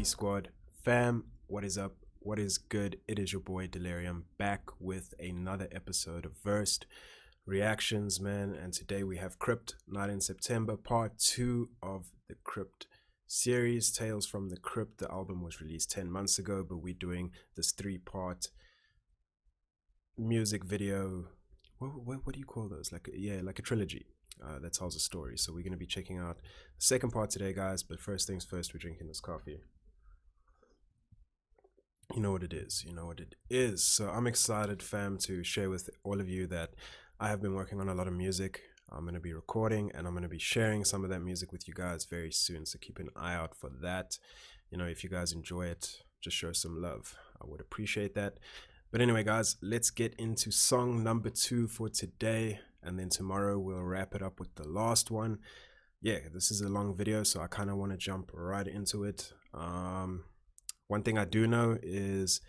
B Squad fam, what is up, what is good? It is your boy Dyllerium back with another episode of Versed Reactions, man. And today we have Crypt, Night in September, part 2 of the Crypt series, Tales from the Crypt. The album was released 10 months ago, but we're doing this 3-part music video. What do you call those? Like a trilogy that tells a story. So we're going to be checking out the second part today, guys. But first things first, we're drinking this coffee. You know what it is. You know what it is. So I'm excited, fam, to share with all of you that I have been working on a lot of music. I'm going to be recording and I'm going to be sharing some of that music with you guys very soon. So keep an eye out for that. You know, if you guys enjoy it, just show some love. I would appreciate that. But anyway, guys, let's get into song number 2 for today. And then tomorrow we'll wrap it up with the last one. Yeah, this is a long video, so I kind of want to jump right into it. One thing I do know is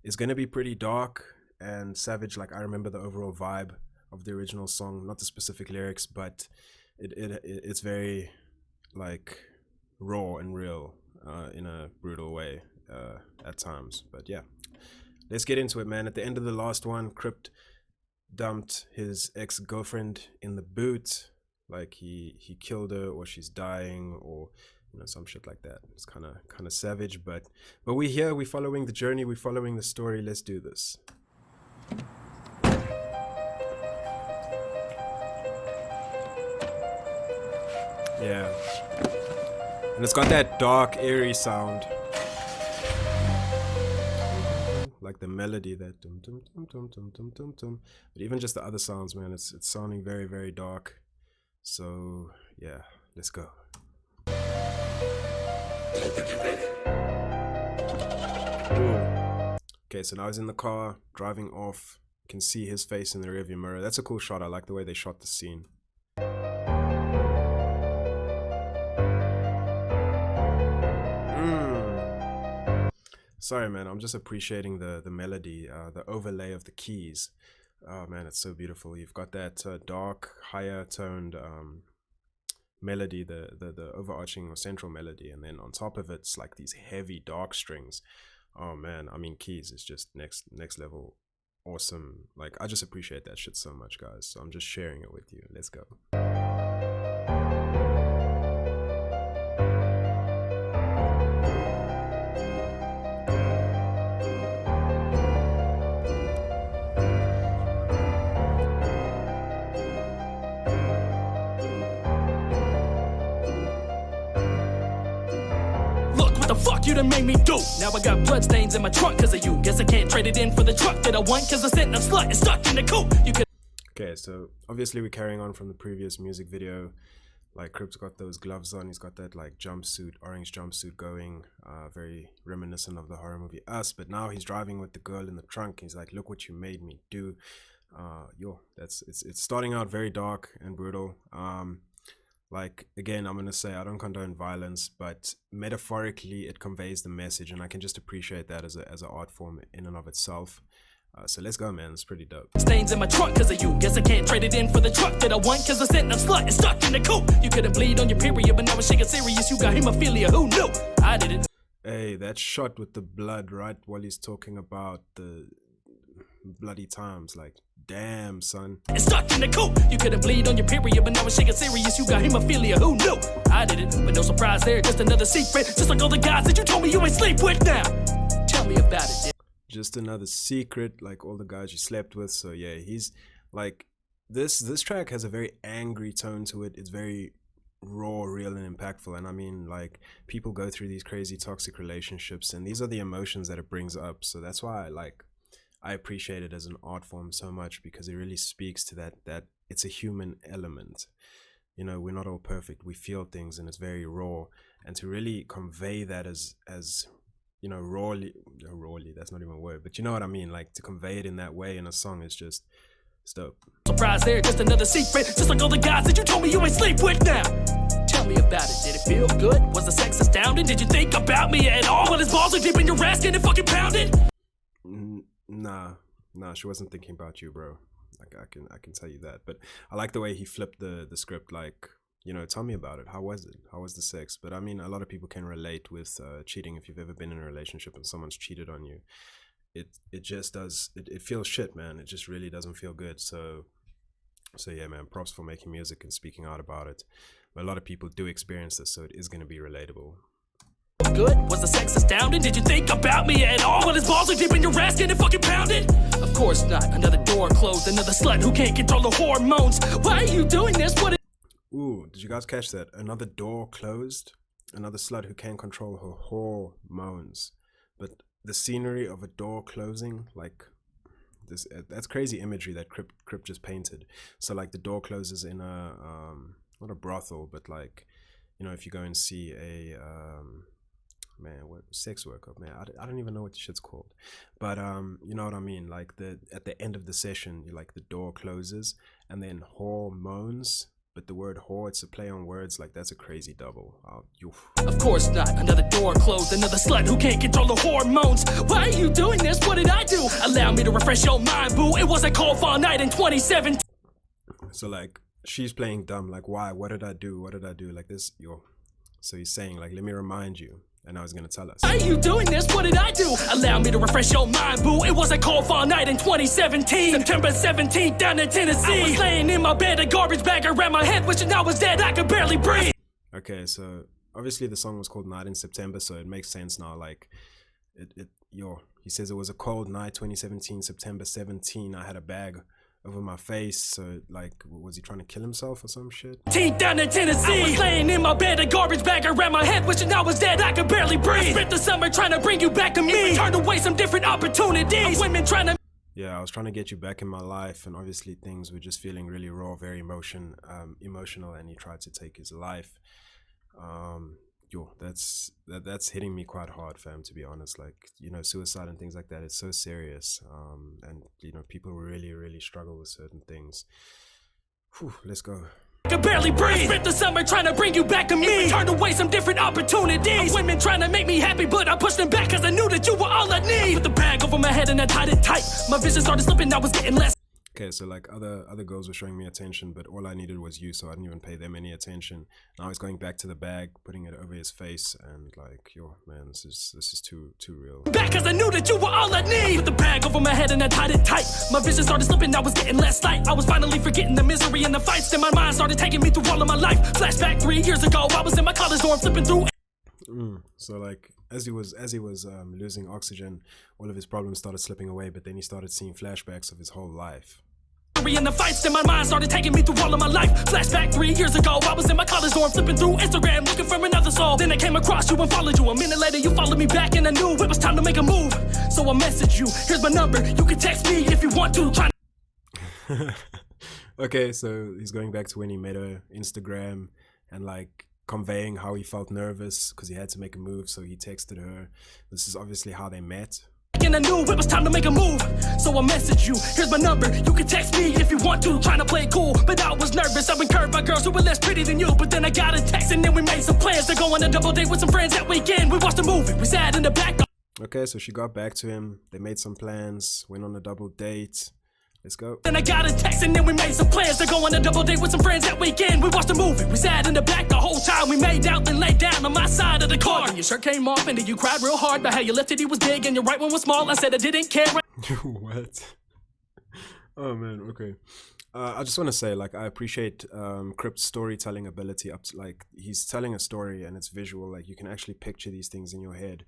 it's going to be pretty dark and savage. Like, I remember the overall vibe of the original song, not the specific lyrics, but it's very like raw and real in a brutal way at times. But yeah, let's get into it, man. At the end of the last one, Crypt dumped his ex-girlfriend in the boot. Like he killed her, or she's dying, or you know, some shit like that. It's kind of savage, but we're here, we're following the journey, we're following the story. Let's do this. Yeah, and it's got that dark, eerie sound, like the melody, that dum dum dum dum dum dum dum dum. But even just the other sounds, man, it's sounding very, very dark. So yeah, let's go. Okay, so now he's in the car driving off. You can see his face in the rearview mirror. That's a cool shot. I like the way they shot the scene. Sorry, man, I'm just appreciating the melody, the overlay of the keys. Oh man, it's so beautiful. You've got that dark, higher toned melody, the overarching or central melody, and then on top of it's like these heavy dark strings. Oh man, I mean, keys is just next level awesome. Like, I just appreciate that shit so much, guys. So I'm just sharing it with you. Let's go. The fuck you done made me do? Now I got bloodstains in my trunk cause of you. Guess I can't trade it in for the truck that I want cause I sent a slut is stuck in the coop. You could. Okay, so obviously we're carrying on from the previous music video. Like, Crypt's got those gloves on, he's got that like jumpsuit, orange jumpsuit going, very reminiscent of the horror movie Us. But now he's driving with the girl in the trunk. He's like, look what you made me do. Yo, it's starting out very dark and brutal. Like, again, I'm gonna say I don't condone violence, but metaphorically it conveys the message, and I can just appreciate that as an art form in and of itself. So let's go, man. It's pretty dope. Stains in my trunk cause of you. Guess I can't trade it in for the truck that I want cause I sent a slut is stuck in the coop. You couldn't bleed on your period, but now it's shaking serious. You got hemophilia. Who knew? I did it. Hey, that shot with the blood right while he's talking about the bloody times, like, damn, son. It's stuck in the coop. You couldn't bleed on your period, but now it's shaking serious. You got hemophilia. Who knew? I did it, but no surprise there. Just another secret. Just like all the guys that you told me you ain't sleep with now. Tell me about it. Just another secret, like all the guys you slept with. So yeah, he's like, this track has a very angry tone to it. It's very raw, real, and impactful. And I mean, like, people go through these crazy toxic relationships, and these are the emotions that it brings up. So that's why I appreciate it as an art form so much, because it really speaks to that it's a human element. You know, we're not all perfect, we feel things, and it's very raw. And to really convey that as you know, rawly, that's not even a word, but you know what I mean, like, to convey it in that way in a song is just, it's dope. Surprise there, just another secret. Just like all the guys that you told me you ain't sleep with now. Tell me about it. Did it feel good? Was the sex astounding? Did you think about me at all? When his balls are deep in your ass, getting fucking pounded? Nah, she wasn't thinking about you, bro. Like, I can tell you that. But I like the way he flipped the script. Like, tell me about it. How was it? How was the sex? But I mean, a lot of people can relate with cheating. If you've ever been in a relationship and someone's cheated on you, it just does. It feels shit, man. It just really doesn't feel good. So yeah, man. Props for making music and speaking out about it. But a lot of people do experience this, so it is going to be relatable. Good? Was the sex astounding? Did you think about me at all? When his balls are deep in your ass, getting fucking pounded? Of course not. Another door closed, another slut who can't control the hormones. Why are you doing this? Ooh, did you guys catch that? Another door closed, another slut who can't control her hormones. But the scenery of a door closing, like this, that's crazy imagery that Crypt just painted. So like the door closes in a not a brothel, but like, if you go and see a man, what sex worker, man, I don't even know what the shit's called, but you know what I mean, like at the end of the session, you like the door closes and then hormones, but the word whore, it's a play on words, like that's a crazy double. Of course not. Another door closed, another slut who can't control the hormones. Why are you doing this? What did I do? Allow me to refresh your mind, boo. It was a cold fall night in 2017. So like she's playing dumb, like why? What did I do? Like this, so he's saying like, let me remind you. And now he's gonna tell us. Why are you doing this? What did I do? Allow me to refresh your mind, boo. It was a cold fall night in 2017. September 17th down in Tennessee. I was laying in my bed, a garbage bag around my head, wishing I was dead, I could barely breathe. Okay, so obviously the song was called Night in September, so it makes sense now. Like, he says it was a cold night, 2017, September 17. I had a bag over my face, so like, was he trying to kill himself or some shit? Down in Tennessee, I was laying in my bed, a garbage bag around my head, wishing I was dead, I could barely breathe. I spent the summer trying to bring you back to me, turned away some different opportunities. Women trying to. Yeah, I was trying to get you back in my life, and obviously things were just feeling really raw, very emotional, and he tried to take his life. That's hitting me quite hard, fam, to be honest. Like, suicide and things like that, it's so serious. And people really, really struggle with certain things. Whew, let's go. I could barely breathe. I spent the summer trying to bring you back to me, turned away some different opportunities. Women trying to make me happy, but I pushed them back cause I knew that you were all I need. I put the bag over my head and I tied it tight. My vision started slipping, I was getting less. Okay, so like other girls were showing me attention, but all I needed was you, so I didn't even pay them any attention. Now he's going back to the bag, putting it over his face, and like, man, this is too real. Back cause I knew that you were all I need. Put the bag over my head and I tied it tight. My vision started slipping, I was getting less light. I was finally forgetting the misery and the fights. Then my mind started taking me through all of my life. Flashback 3 years ago, I was in my college dorm flipping through. So like as he was losing oxygen, all of his problems started slipping away, but then he started seeing flashbacks of his whole life. In the fights, then my mind started taking me through all of my life. Flashback 3 years ago, I was in my college dorm flipping through Instagram looking for another soul. Then I came across you and followed you. A minute later you followed me back and I knew it was time to make a move. So I messaged you, here's my number, you can text me if you want to. Okay, so he's going back to when he made her Instagram and like conveying how he felt nervous because he had to make a move, so he texted her. This is obviously how they met. And I knew it was time to make a move. So I messaged you, here's my number, you can text me if you want to. Trying to play cool, but I was nervous. I've been curved by girls who were less pretty than you. But then I got a text and then we made some plans to go on a double date with some friends that weekend. We watched a movie, we sat in the back. Okay, so she got back to him, they made some plans, went on a double date. Let's go. Then I got a text and then we made some plans to go on a double date with some friends that weekend. We watched a movie, we sat in the back the whole time. We made out then laid down on my side of the car. And your shirt came off and then you cried real hard about how your left titty was big and your right one was small. I said I didn't care. What? Oh man, okay. I just want to say, like, I appreciate Crypt's storytelling ability. Up to, like, he's telling a story and it's visual. Like, you can actually picture these things in your head.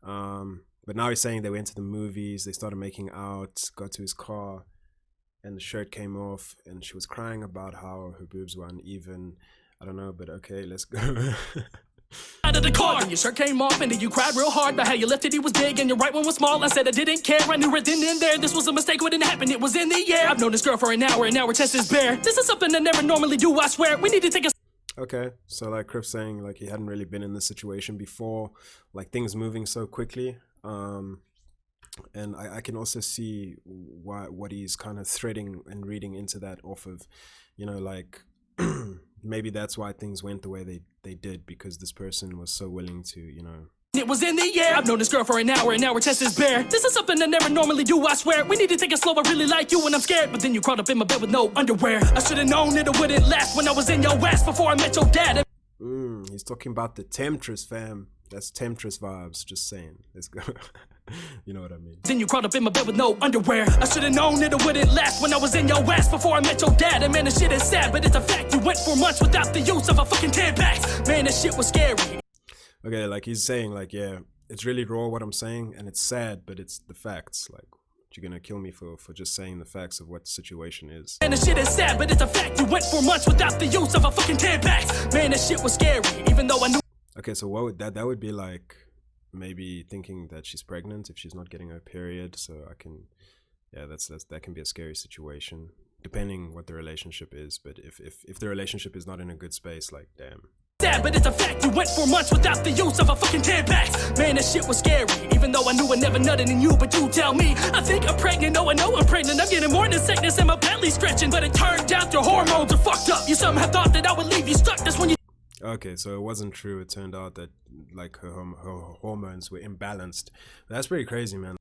But now he's saying they went to the movies, they started making out, got to his car, and the shirt came off, and she was crying about how her boobs were uneven. I don't know, but okay, let's go. Out of the car, and your shirt came off, and then you cried real hard about how your left titty was big and your right one was small. I said I didn't care, I knew it didn't end there. This was a mistake, what didn't happen, it was in the air. I've known this girl for an hour, and now her chest is bare. This is something I never normally do, I swear. We need to take a... Okay, so like Crypt saying, like, he hadn't really been in this situation before, like things moving so quickly. And I can also see what he's kind of threading and reading into that off of, like maybe that's why things went the way they did, because this person was so willing to, It was in the air. I've known this girl for an hour, and now her chest is bare. This is something I never normally do, I swear. We need to take it slow, I really like you and I'm scared. But then you crawled up in my bed with no underwear. I should've known that it wouldn't last when I was in your ass before I met your dad. He's talking about the temptress, fam. That's temptress vibes, just saying. Let's go. You know what I mean. Then you crawled up in my bed with no underwear. I should've known that it wouldn't last when I was in your ass before I met your dad. And man, this shit is sad, but it's a fact. You went 4 months without the use of a fucking Tampax. Man, this shit was scary. Okay, like he's saying, like, yeah, it's really raw what I'm saying, and it's sad, but it's the facts. Like, you're gonna kill me for just saying the facts of what the situation is. Man, this shit is sad, but it's a fact. You went 4 months without the use of a fucking Tampax. Man, this shit was scary, even though I knew. Okay, so what would that would be like? Maybe thinking that she's pregnant if she's not getting her period. So I can, yeah, that can be a scary situation, depending what the relationship is. But if the relationship is not in a good space, like, damn. Sad, but it's a fact. You went 4 months without the use of a fucking Tampax. Man, this shit was scary, even though I knew I never nutted in you. But you tell me, I think I'm pregnant. No, I know I'm pregnant. I'm getting more than sickness and my belly stretching. But it turned out your hormones are fucked up. You somehow thought that I would leave you stuck. That's when you. Okay, so it wasn't true. It turned out that like her hormones were imbalanced. That's pretty crazy, man.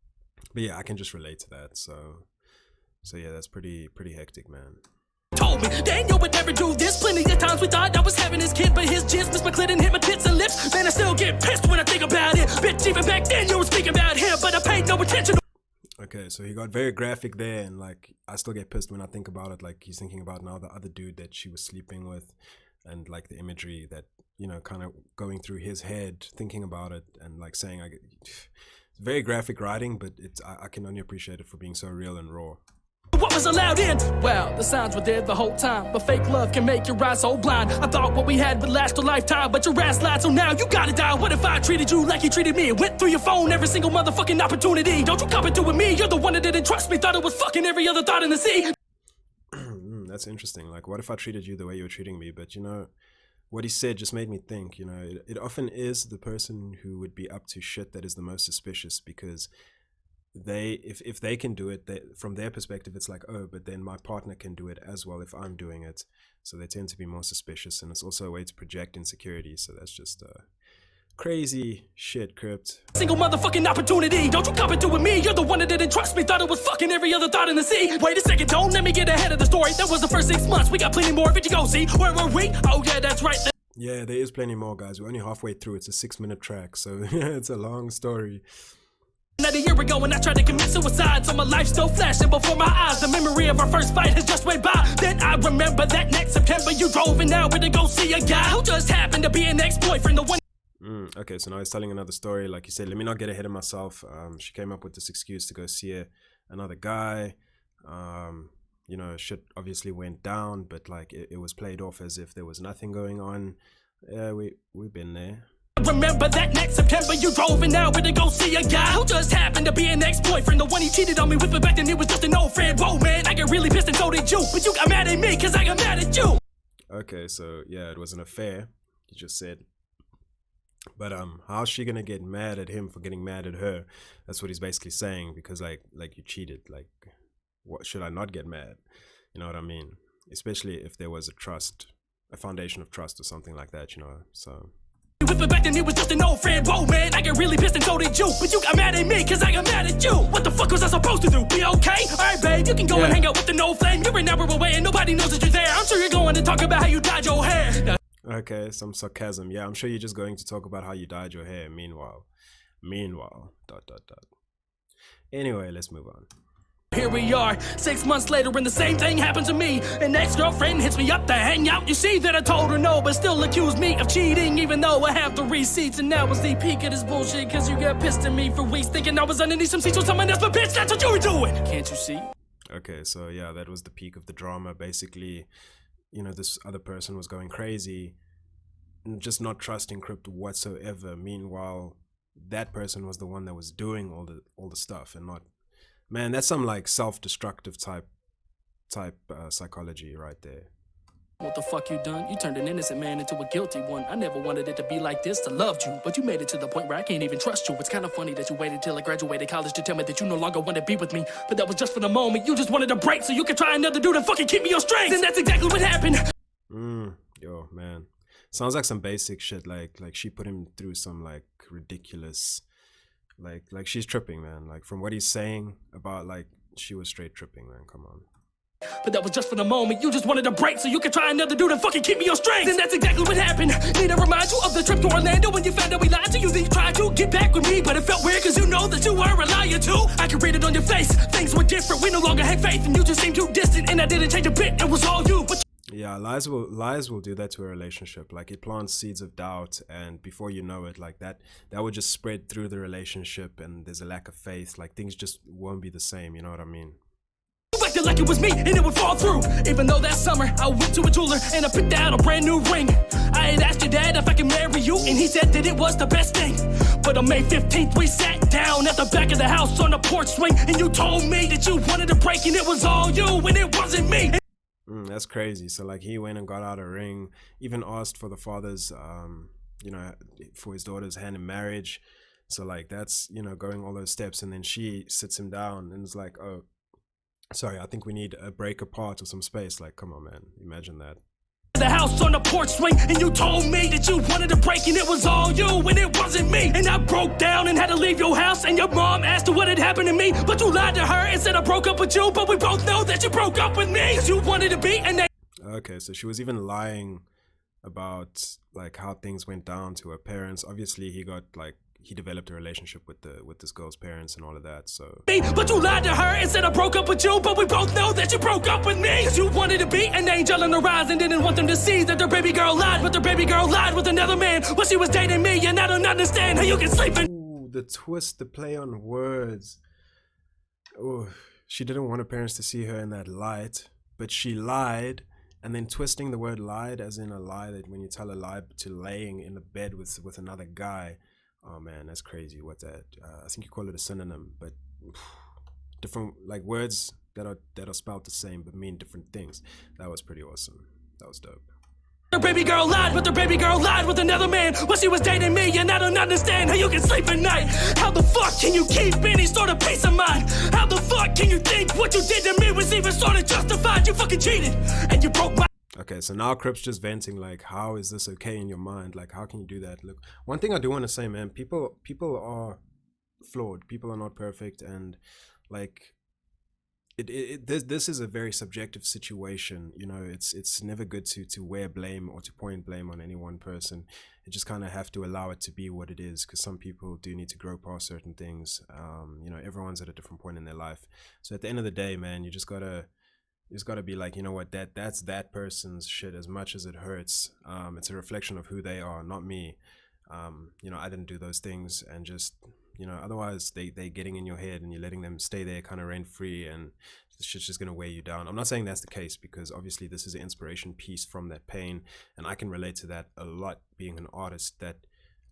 But yeah, I can just relate to that. So yeah, that's pretty hectic, man. Told me Daniel would never do this. Plenty of times we thought I was having his kid, but his jizz missed my clit and hit my tits and lips. Man, I still get pissed when I think about it. Bitch, even back then you were speaking about him, but I paid no attention. Okay, so he got very graphic there, and like I still get pissed when I think about it. Like he's thinking about now the other dude that she was sleeping with, and like the imagery that, you know, kind of going through his head, thinking about it, and like saying, it's very graphic writing, but I can only appreciate it for being so real and raw. What was allowed in? Well, the signs were there the whole time, but fake love can make your eyes so blind. I thought what we had would last a lifetime, but your ass lied, so now you gotta die. What if I treated you like you treated me? Went through your phone every single motherfucking opportunity. Don't you come into it with me? You're the one that didn't trust me, thought it was fucking every other thought in the sea. That's interesting. Like, what if I treated you the way you were treating me? But you know, what he said just made me think, you know, it often is the person who would be up to shit that is the most suspicious, because if they can do it, from their perspective it's like, oh, but then my partner can do it as well if I'm doing it. So they tend to be more suspicious, and it's also a way to project insecurity. So that's just crazy shit, Crypt. Single motherfucking opportunity. Don't you come into it with me? You're the one that didn't trust me, thought it was fucking every other thought in the sea. Wait a second, don't let me get ahead of the story. That was the first 6 months. We got plenty more of it to go. See, where were we? Oh yeah, that's right. Yeah, there is plenty more, guys. We're only halfway through. It's a 6-minute track, so it's a long story. Not a year ago when I tried to commit suicide, so my life still flashing before my eyes. The memory of our first fight has just went by. Then I remember that next September you drove an hour to go see a guy who just happened to be an ex-boyfriend. The one. Okay, so now he's telling another story. Like he said, let me not get ahead of myself. She came up with this excuse to go see another guy. You know, shit obviously went down, but like it was played off as if there was nothing going on. Yeah, we've been there. Remember that next September you drove an hour to go see a guy who just happened to be an ex-boyfriend. The one he cheated on me with, but back then he was just an old friend. Whoa man, I get really pissed and so did you. But you got mad at me cause I got mad at you. Okay, so yeah, it was an affair, you just said. But how's she gonna get mad at him for getting mad at her? That's what he's basically saying, because like you cheated. Like, what should I not get mad? You know what I mean? Especially if there was a foundation of trust or something like that, you know. So but back then he was just an old friend. Whoa man, I get really pissed and so did you. But you got mad at me cause I got mad at you. What the fuck was I supposed to do? Be okay? Alright babe, you can go and hang out with the no flame. You're an hour away and nobody knows that you're there. I'm sure you're going to talk about how you dyed your hair. Okay, some sarcasm. Yeah, I'm sure you're just going to talk about how you dyed your hair. Meanwhile, dot. Anyway, let's move on. Here we are, 6 months later, and the same thing happened to me. An ex-girlfriend hits me up to hang out. You see that I told her no, but still accused me of cheating, even though I have the receipts. And that was the peak of this bullshit, cause you got pissed at me for weeks, thinking I was underneath some seats with someone else. But bitch, that's what you were doing. Can't you see? Okay, so yeah, that was the peak of the drama. Basically, you know, this other person was going crazy, just not trusting Crypt whatsoever. Meanwhile, that person was the one that was doing all the stuff, and not. Man, that's some like self-destructive type psychology right there. What the fuck you done? You turned an innocent man into a guilty one. I never wanted it to be like this, I loved you, but you made it to the point where I can't even trust you. It's kind of funny that you waited till I graduated college to tell me that you no longer want to be with me. But that was just for the moment. You just wanted a break so you could try another dude and fucking keep me your strength. And that's exactly what happened. Yo, man. sounds like some basic shit. Like she put him through some like ridiculous, like she's tripping, man. Like from what he's saying about like she was straight tripping, man. Come on. But that was just for the moment. You just wanted a break so you could try another dude and fucking keep me on strings. And that's exactly what happened. Need to remind you of the trip to Orlando when you found out we lied to you. Then you tried to get back with me, but it felt weird cause you know that you were a liar too. I could read it on your face. Things were different. We no longer had faith and you just seemed too distant. And I didn't change a bit. It was all you. But yeah, lies will do that to a relationship. Like it plants seeds of doubt, and before you know it, like that would just spread through the relationship, and there's a lack of faith. Like things just won't be the same. You know what I mean? you acted like it was me and it would fall through. Even though that summer I went to a jeweler and I picked out a brand new ring. I had asked your dad if I could marry you, and he said that it was the best thing. But on May 15th we sat down at the back of the house on the porch swing, and you told me that you wanted a break and it was all you and it wasn't me. That's crazy. So like he went and got out a ring, even asked for the father's, for his daughter's hand in marriage. So like that's, going all those steps, and then she sits him down and is like, oh, sorry, I think we need a break apart or some space. Like, come on, man. Imagine that. The house on the porch swing, and you told me that you wanted a break and it was all you and it wasn't me. And I broke down and had to leave your house, and your mom asked her what had happened to me, but you lied to her and said I broke up with you. But we both know that you broke up with me cause you wanted to be, and okay, so she was even lying about like how things went down to her parents. Obviously he developed a relationship with this girl's parents and all of that. So but you lied to her and said I broke up with you, but we both know that you broke up with me cause you wanted to be an angel on the rise and didn't want them to see that their baby girl lied, but their baby girl lied with another man while she was dating me. And I don't understand how you can sleep in. Ooh, the twist, the play on words. Oh, she didn't want her parents to see her in that light, but she lied. And then twisting the word lied as in a lie, that when you tell a lie to laying in the bed with another guy. Oh man, that's crazy. What that? I think you call it a synonym, but different like words that are spelled the same but mean different things. That was pretty awesome. That was dope. Their baby girl lied, but their baby girl lied with another man while she was dating me. And I don't understand how you can sleep at night. How the fuck can you keep any sort of peace of mind? How the fuck can you think what you did to me was even sort of justified? You fucking cheated and you broke my. Okay, so now Crypt's just venting like, how is this okay in your mind? Like, how can you do that? Look, one thing I do want to say, man, people are flawed. People are not perfect, and like, this is a very subjective situation. It's never good to wear blame or to point blame on any one person. You just kind of have to allow it to be what it is, because some people do need to grow past certain things. Everyone's at a different point in their life. So at the end of the day, man, you just gotta be like, you know what, that's that person's shit. As much as it hurts, it's a reflection of who they are, not me. I didn't do those things, and just, otherwise they getting in your head and you're letting them stay there kind of rent free, and this shit's just gonna weigh you down. I'm not saying that's the case, because obviously this is an inspiration piece from that pain, and I can relate to that a lot, being an artist that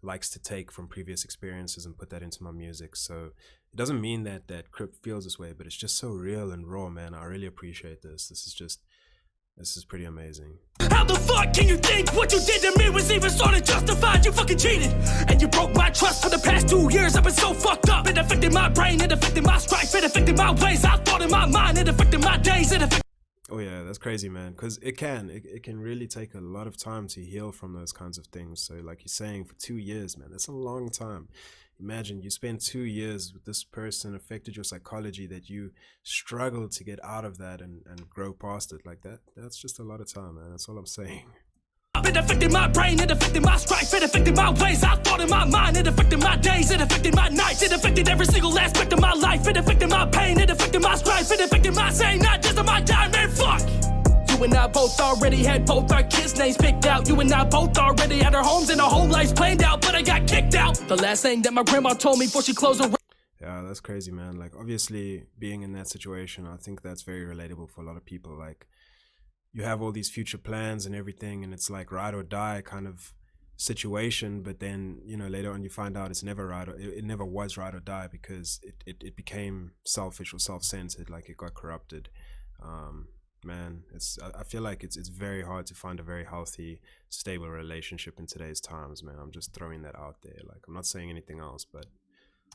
likes to take from previous experiences and put that into my music. So it doesn't mean that Crypt feels this way, but it's just so real and raw, man. I really appreciate this. This is pretty amazing. How the fuck can you think what you did to me was even sort of justified? You fucking cheated and you broke my trust. For the past 2 years I've been so fucked up. It affected my brain, it affected my strife, it affected my ways. I thought in my mind, it affected my days, it affected. Oh yeah, that's crazy, man, because it can really take a lot of time to heal from those kinds of things. So like you're saying, for 2 years, man, that's a long time. Imagine you spend 2 years with this person, affected your psychology, that you struggled to get out of that and grow past it. Like that's just a lot of time, man. That's all I'm saying. It affected my brain, it affected my strife, it affected my ways. I thought in my mind, it affected my days, it affected my nights, it affected every single aspect of my life. It affected my pain, it affected my strife, it affected my saying, not just of my time, man, fuck. You and I both already had both our kids' names picked out. You and I both already had our homes and our whole lives planned out, but I got kicked out. The last thing that my grandma told me before she closed her. Yeah, that's crazy, man. Like, obviously, being in that situation, I think that's very relatable for a lot of people. Like, you have all these future plans and everything, and it's like ride or die kind of situation, but then, later on you find out it's never right, or it never was ride or die, because it became selfish or self-centered. Like, it got corrupted. Man, I feel like it's very hard to find a very healthy, stable relationship in today's times, man. I'm just throwing that out there. Like, I'm not saying anything else, but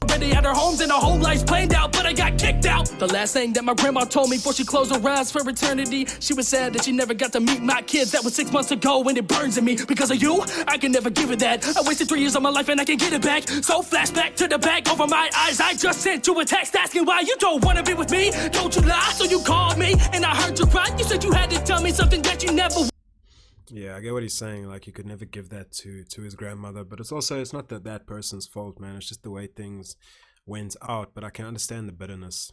Already at her homes and her whole life's planned out, but I got kicked out. The last thing that my grandma told me before she closed her eyes for eternity, she was sad that she never got to meet my kids. That was 6 months ago, and it burns in me. Because of you, I can never give it that. I wasted 3 years of my life and I can get it back. So flashback to the back over my eyes. I just sent you a text asking why you don't wanna be with me. Don't you lie, so you called me and I heard you cry. You said you had to tell me something that you never. Yeah, I get what he's saying. Like, you could never give that to his grandmother, but it's not that person's fault, man. It's just the way things went out. But I can understand the bitterness,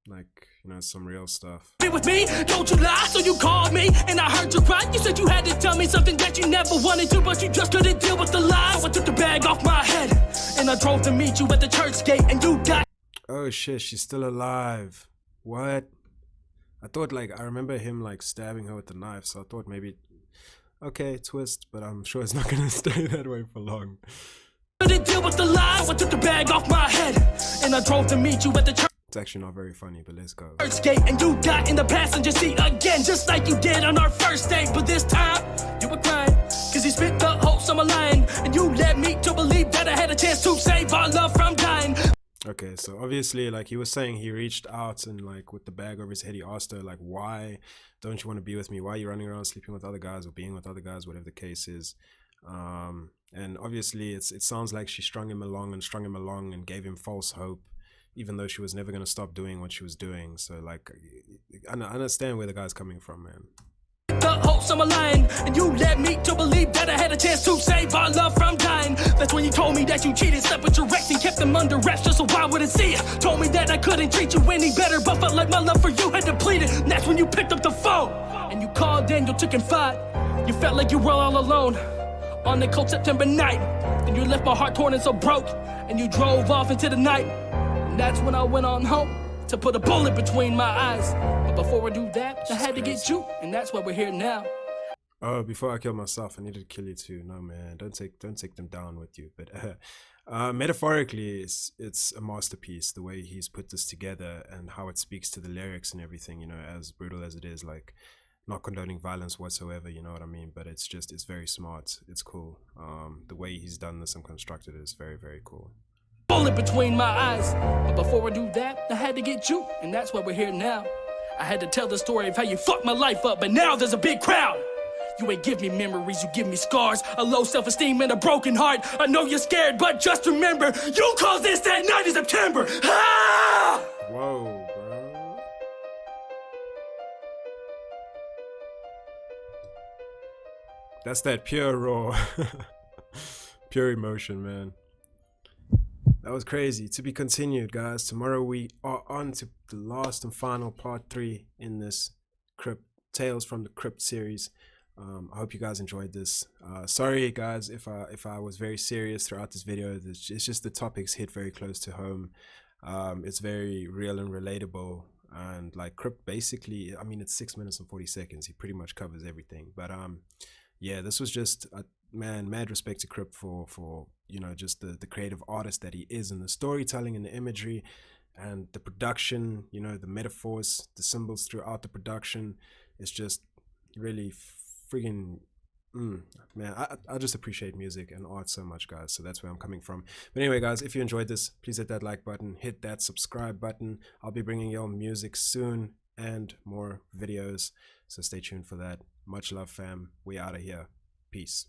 like, you know, some real stuff. Be with me, don't you lie, so you called me and I heard you cry. You said you had to tell me something that you never wanted to, but you just couldn't deal with the lies. So I took the bag off my head and I drove to meet you at the church gate, and you got. Oh shit, she's still alive. What? I thought, like, I remember him like stabbing her with the knife, so I thought maybe, okay, twist, but I'm sure it's not gonna stay that way for long. Couldn't deal with the lies. So I took the bag off my head and I drove to meet you at the church. It's actually not very funny, but let's go. Gate, and you got in the passenger seat again, just like you did on our first date. But this time, you were crying, cause he spit the whole summer line, and you led me to believe that I had a chance to save our love from dying. Okay, so obviously, like, he was saying, he reached out and, like, with the bag over his head, he asked her, like, why don't you want to be with me? Why are you running around sleeping with other guys or being with other guys, whatever the case is? And obviously, it sounds like she strung him along and gave him false hope, even though she was never going to stop doing what she was doing. So, like, I understand where the guy's coming from, man. The whole summer line, and you led me to believe that I had a chance to save our love from dying. That's when you told me that you cheated, slept with your ex and kept them under wraps just so I wouldn't see it. Told me that I couldn't treat you any better, but felt like my love for you had depleted. And that's when you picked up the phone and you called Daniel to confide. You felt like you were all alone on the cold September night. Then you left my heart torn and so broke, and you drove off into the night. And that's when I went on home to put a bullet between my eyes. But before I do that, I had to get you, and that's why we're here now. Oh, before I kill myself, I needed to kill you too. No, man, don't take them down with you. But metaphorically, it's a masterpiece. The way he's put this together and how it speaks to the lyrics and everything. You know, as brutal as it is, like, not condoning violence whatsoever. You know what I mean? But it's very smart. It's cool. The way he's done this and constructed it is very, very cool. Bullet between my eyes. But before I do that, I had to get you, and that's why we're here now. I had to tell the story of how you fucked my life up, but now there's a big crowd. You ain't give me memories, you give me scars, a low self-esteem and a broken heart. I know you're scared, but just remember, you caused this that night in September. Ah! Whoa, bro. That's that pure raw, pure emotion, man. That was crazy. To be continued, guys. Tomorrow we are on to the last and final part 3 in this Crypt Tales from the Crypt series. I hope you guys enjoyed this. Sorry, guys, if I was very serious throughout this video. It's just the topics hit very close to home. It's very real and relatable. And like Crypt, basically, I mean, it's 6 minutes and 40 seconds. He pretty much covers everything. But yeah, this was just man, mad respect to Crypt for you know, just the creative artist that he is, and the storytelling and the imagery and the production, you know, the metaphors, the symbols throughout the production. It's just really friggin' man, I just appreciate music and art so much, guys. So that's where I'm coming from. But anyway, guys, if you enjoyed this, please hit that like button, hit that subscribe button. I'll be bringing y'all music soon and more videos, so stay tuned for that. Much love, fam. We out of here. Peace.